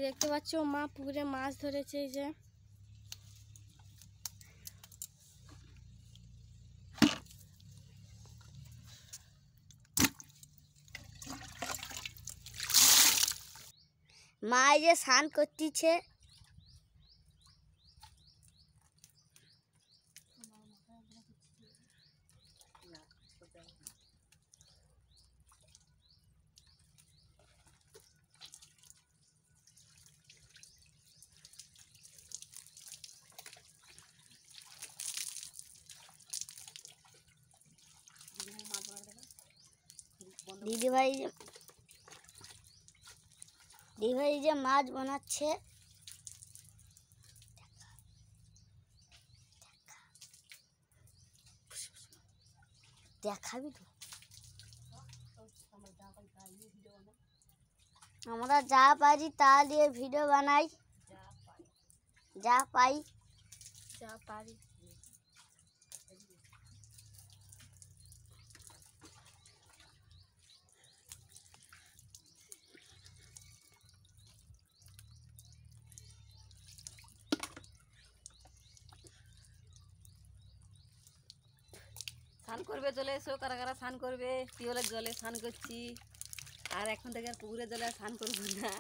দেখতে পাচ্ছ মা পুকুরে মাছ ধরেছে। এই যে মা এই যে স্নান করতেছে। দিদিভাই যে মাছ বানাচ্ছে। দেখাবি তো আমরা যা পারি তা দিয়ে ভিডিও বানাই, যা পাই যা পারি। স্নান করবে চলে এসো, কারা কারা স্নান করবে। টিউবওয়েলের জলে স্নান করছি, আর এখন থেকে আর পুকুরের জলে স্নান করবো না।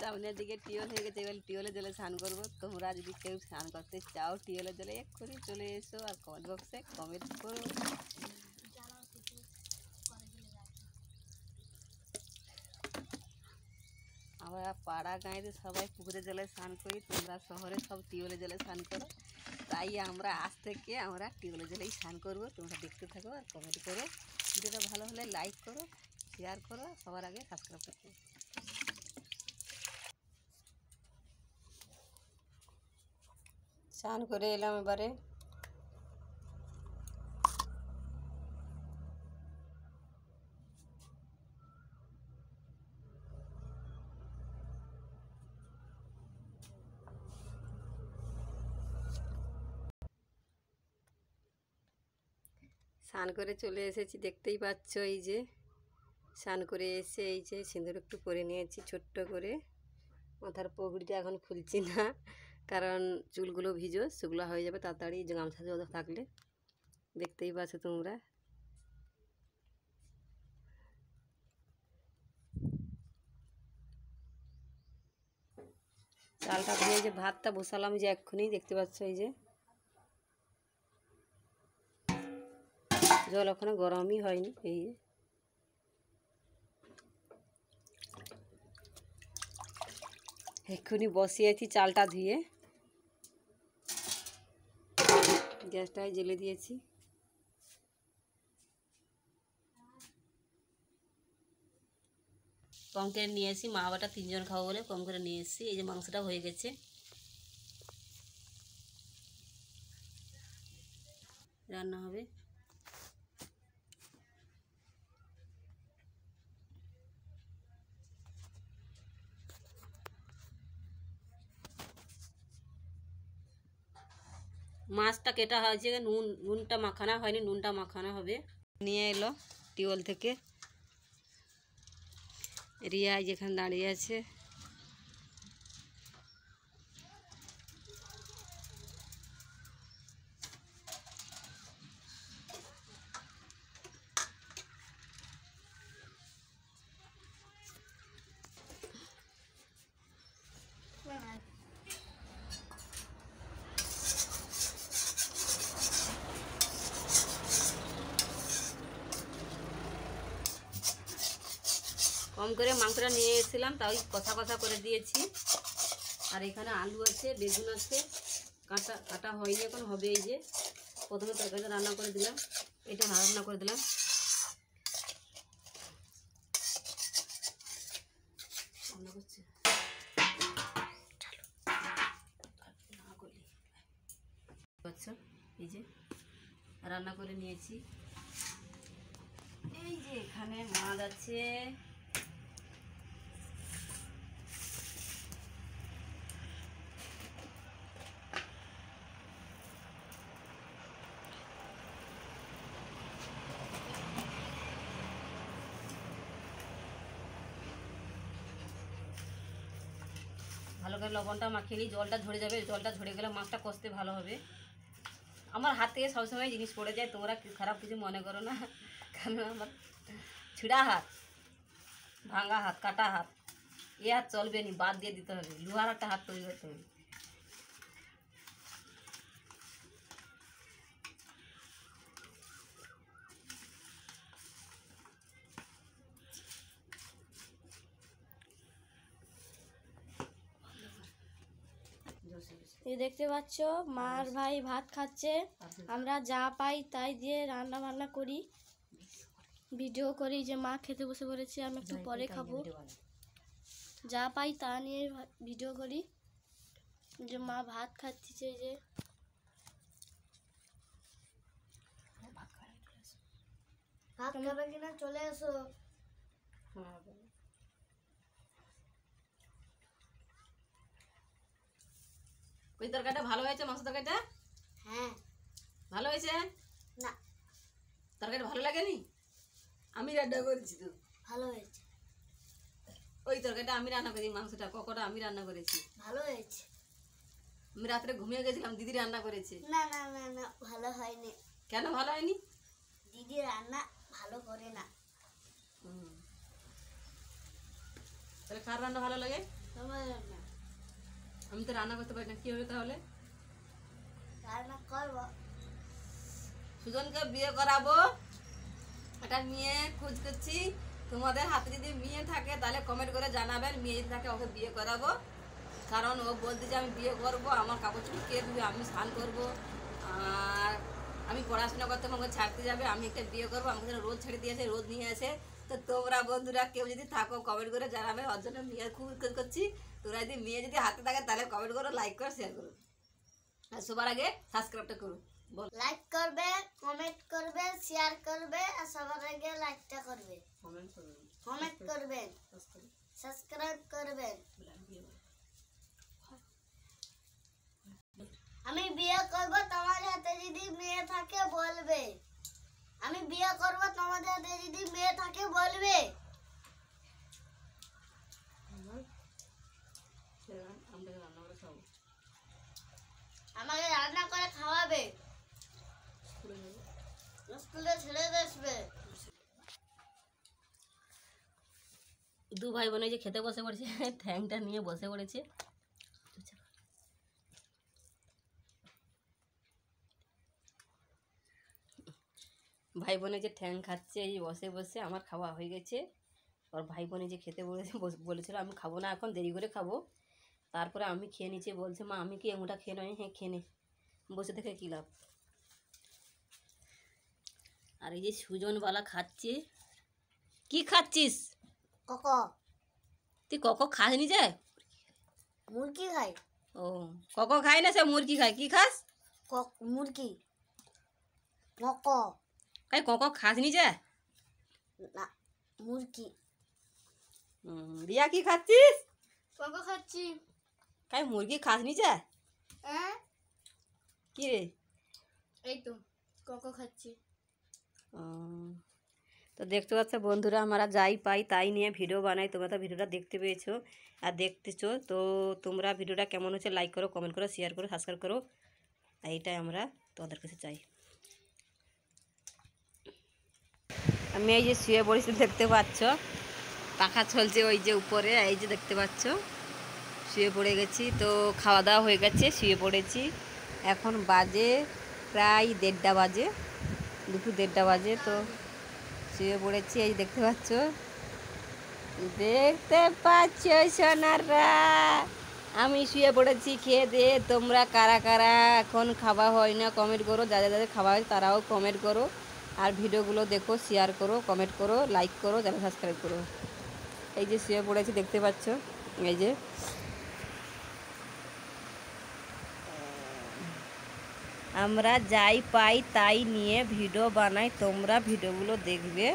সামনের দিকে টিউবওয়েল হয়ে গেছে, এবার টিউবওয়েলের জলে স্নান করবো। তোমরা যদি কেউ স্নান করতে চাও টিউবওয়েলের জলে এক্ষুনি চলে এসো, আর কমেন্ট বক্সে কমেন্ট করো। আমরা পাড়া গাঁয়েতে সবাই পুকুরের জলে স্নান করি, তোমরা শহরে সব টিউবওয়েলের জলে স্নান করো। তাই আমরা আজ থেকে আমরা টিউবওয়েলের জলেই স্নান করবো। তোমরা দেখতে থাকো আর কমেন্ট করো। ভিডিওটা ভালো হলে লাইক করো, শেয়ার করো, সবার আগে সাবস্ক্রাইব করো। স্নান করে এলাম এবারে। স্নান করে চলে এসেছি, দেখতেই পাচ্ছ। এই যে স্নান করে এসে এই যে সিঁদুর একটু পরে নিয়েছি ছোট্ট করে। মাথার পগড়িটা এখন খুলছি না, কারণ চুলগুলো ভিজো, শুকনো হয়ে যাবে তাড়াতাড়ি গামছা জড়ো থাকলে। দেখতেই পাচ্ছ তোমরা। চালটা ধুয়ে যে ভাতটা বসালাম যে এক্ষুনি, দেখতে পাচ্ছ। এই যে জল ওখানে গরমই হয়নি। এই যে এক্ষুনি বসিয়েছি চালটা ধুয়ে, গ্যাসটাই জ্বেলে দিয়েছি। কম করে নিয়ে এসি, মা বাবাটা 3 জন খাবো বলে কম করে নিয়ে এসেছি। এই যে মাংসটা হয়ে গেছে, রান্না হবে। মাছটা কেটা হয়েছে, নুনটা মাখানো হয়নি, নুনটা মাখানো হবে। নিয়ে এলো টিউবওয়েল থেকে, রিয়া যেখানে দাঁড়িয়ে আছে। কম করে মাংসটা নিয়ে এসেছিলাম, তাই কষা কষা করে দিয়েছি। আর এখানে আলু আছে, বেগুন আছে, কাটা হয়নি, এখন হবে। এই যে প্রথমে তরকারিটা রান্না করে দিলাম, এটা রান্না করে দিলাম। এই যে রান্না করে নিয়েছি। এই যে এখানে মাছ আছে, করে লবণটা মাখিয়ে নিই, জলটা ঝরে যাবে, জলটা ঝরে গেলে মাছটা কষতে ভালো হবে। আমার হাত থেকে সবসময় জিনিস পড়ে যায়, তোমরা খারাপ কিছু মনে করো না, কারণ আমার ছিঁড়া হাত, ভাঙা হাত, কাটা হাত, এ হাত চলবে নি, বাদ দিয়ে দিতে হবে, লোহার একটা হাত তৈরি করতে হবে। এই দেখতে পাচ্ছ মা আর ভাই ভাত খাচ্ছে, আমরা যা পাই তাই দিয়ে রান্না বান্না করি, ভিডিও করি। যে মা খেতে বসে পড়েছে, আমি একটু পরে খাবো, যা পাই তা নিয়ে ভিডিও করি। যে মা ভাত খাচ্ছে, যে ভাত খাবে কিনা চলে এসো। ওই তরকারিটা ভালো হয়েছে, মাংস তরকারিটা হ্যাঁ ভালো হয়েছে না, তরকারি ভালো লাগেনি? আমি রান্না করেছি তো, ভালো হয়েছে। ওই তরকারিটা আমি রান্না করেছি, মাংসটা ককটা আমি রান্না করেছি, ভালো হয়েছে। আমি রাত্রে ঘুমিয়ে গেছিলাম, দিদি রান্না করেছে। না না না না, ভালো হয়নি। কেন ভালো হয়নি? দিদি রান্না ভালো করে না। তাহলে কার রান্না ভালো লাগে? তোমার রান্না। আমি তো রান্না করতে পারি না, কি হবে তাহলে? রান্না করবো। সুজনকে বিয়ে করাবো, একটা মেয়ে খোঁজ করছি। তোমাদের হাতে যদি মেয়ে থাকে তাহলে কমেন্ট করে জানাবেন, মেয়ে যদি থাকে ওকে বিয়ে করাবো। কারণ ও বলতে যে আমি বিয়ে করবো, আমার কাপড় চুপড় কে ধুবে, আমি স্নান করবো, আর আমি পড়াশোনা করতে আমাকে ছাড়তে যাবে, আমি একটা বিয়ে করবো, আমাকে যেন রোদ ছেড়ে দিয়েছে, রোদ নিয়ে আসে। তো তোমরা বন্ধুরা কেউ যদি থাকো কমেন্ট করে জানাবে, ওর জন্য মেয়ে খুব খোঁজ করছি। তোমরা যদি মেয়ে যদি হাতে থাকে তাহলে কমেন্ট করো, লাইক করো, শেয়ার করো, আর সবার আগে সাবস্ক্রাইবটা করো। বল, লাইক করবে, কমেন্ট করবে, শেয়ার করবে, আর সবার আগে লাইকটা করবে, কমেন্ট করো, কমেন্ট করবেন, সাবস্ক্রাইব করবেন। আমি বিয়ে করব, তোমাদের হাতে যদি মেয়ে থাকে বলবে। আমি বিয়ে করব, তোমাদের হাতে যদি মেয়ে থাকে বলবে। আমাকে রান্না করে খাওয়াবে, স্কুলে ছেড়ে আসবে। দু ভাই বোনে যে খেতে বসে পড়েছে, ঠ্যাংটা নিয়ে বসে পড়েছে। ভাই বোনে যে ঠ্যাং খাচ্ছে এই বসে বসে, আমার খাওয়া হয়ে গেছে। আর ভাই বোনে যে খেতে বলেছিল আমি খাবো না, এখন দেরি করে খাবো, তারপরে আমি খেয়ে নিচ্ছি। বলছে মা আমি কি এমনটা খেয়ে নয়? হ্যাঁ খেয়ে নে, বসে থেকে কী লাভ। আর এই যে সুজনবালা খাচ্ছে। কি খাচ্ছিস? কক। তুই কক খাসনি যায়? মুরগি খাই। ও কক খাই না, সে মুরগি খায়। কি খাস? মুরগি। কক। কাই কক খাসনি যায় না, মুরগি। রিয়া কি খাচ্ছিস? কক খাচ্ছি। কাই মুরগি খাসনি যায়? হ্যাঁ কি রে? এই তো কক খাচ্ছি। তো দেখতে পাচ্ছ বন্ধুরা, আমরা যাই পাই তাই নিয়ে ভিডিও বানাই। তোমরা তো ভিডিওটা দেখতে পেয়েছো আর দেখতেছো, তো তোমরা ভিডিওটা কেমন হচ্ছে লাইক করো, কমেন্ট করো, শেয়ার করো, সাবস্ক্রাইব করো। এইটাই আমরা তোমাদের কাছে চাই। আমি এই যে শুয়ে পড়েছি, দেখতে পাচ্ছ পাখা চলছে ওই যে উপরে, এই যে দেখতে পাচ্ছ শুয়ে পড়ে গেছি। তো খাওয়া দাওয়া হয়ে গেছে, শুয়ে পড়েছি। এখন বাজে প্রায় 1:30 বাজে, দুপুর 1:30 বাজে। তো শুয়ে পড়েছি, এই দেখতে পাচ্ছ, দেখতে পাচ্ছ সোনারা, আমি শুয়ে পড়েছি খেয়ে দিয়ে। তোমরা কারা কারা এখন খাওয়া হয় না কমেন্ট করো, যাদের যাদের খাওয়া হয় তারাও কমেন্ট করো, আর ভিডিওগুলো দেখো, শেয়ার করো, কমেন্ট করো, লাইক করো, যারা সাবস্ক্রাইব করো। এই যে শুয়ে পড়েছি দেখতে পাচ্ছ, এই যে আমরা যাই পাই তাই নিয়ে ভিডিও বানাই, তোমরা ভিডিওগুলো দেখবে।